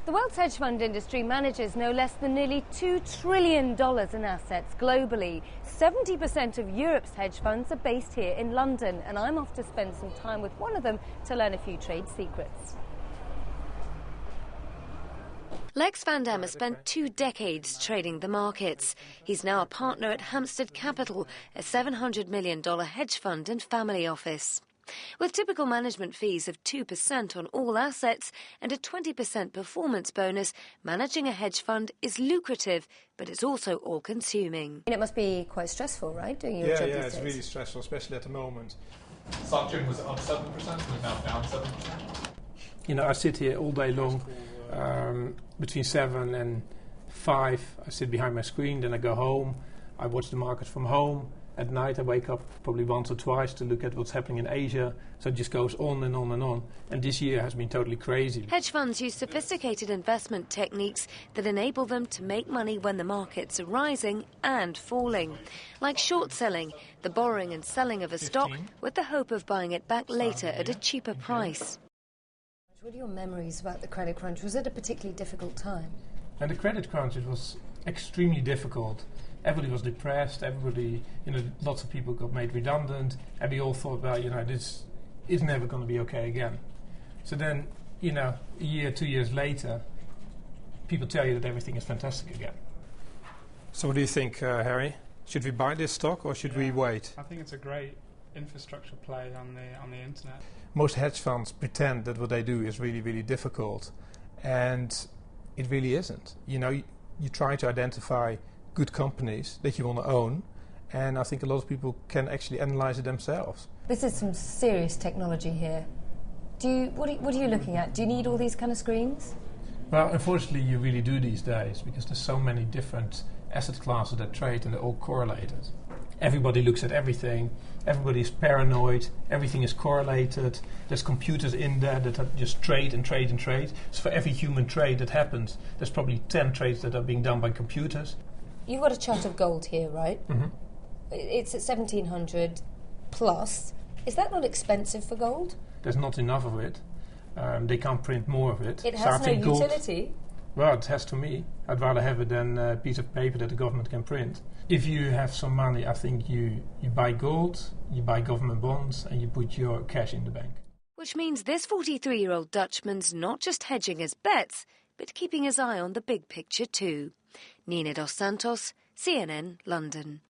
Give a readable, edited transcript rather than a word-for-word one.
The world's hedge fund industry manages no less than nearly $2 trillion in assets globally. 70% of Europe's hedge funds are based here in London, and I'm off to spend some time with one of them to learn a few trade secrets. Lex van Dam has spent 2 decades trading the markets. He's now a partner at Hampstead Capital, a $700 million hedge fund and family office. With typical management fees of 2% on all assets and a 20% performance bonus, managing a hedge fund is lucrative, but it's also all-consuming. It must be quite stressful, right, doing your job these days? Yeah, it's really stressful, especially at the moment. Stock trading was up 7%, we're now down 7%. You know, I sit here all day long, between 7 and 5. I sit behind my screen, then I go home. I watch the market from home. At night I wake up probably once or twice to look at what's happening in Asia. So it just goes on and on and on. And this year has been totally crazy. Hedge funds use sophisticated investment techniques that enable them to make money when the markets are rising and falling. Like short selling, the borrowing and selling of a stock with the hope of buying it back later at a cheaper price. What are your memories about the credit crunch? Was it a particularly difficult time? And the credit crunch, it was extremely difficult. Everybody was depressed, lots of people got made redundant, and we all thought, well, this is never going to be okay again. So then, a year, 2 years later, people tell you that everything is fantastic again. So what do you think, Harry? Should we buy this stock or should we wait? I think it's a great infrastructure play on the internet. Most hedge funds pretend that what they do is really, really difficult, and it really isn't. You try to identify good companies that you want to own, and I think a lot of people can actually analyze it themselves. This is some serious technology here. What are you looking at? Do you need all these kind of screens? Well, unfortunately you really do these days, because there's so many different asset classes that trade and they're all correlated. Everybody looks at everything, everybody's paranoid, everything is correlated, there's computers in there that just trade and trade and trade. So for every human trade that happens, there's probably 10 trades that are being done by computers. You've got a chart of gold here, right? Mm-hmm. It's at 1700 plus. Is that not expensive for gold? There's not enough of it. They can't print more of it. It has no utility. Well, it has to me. I'd rather have it than a piece of paper that the government can print. If you have some money, I think you buy gold, you buy government bonds, and you put your cash in the bank. Which means this 43-year-old Dutchman's not just hedging his bets, but keeping his eye on the big picture too. Nina Dos Santos, CNN, London.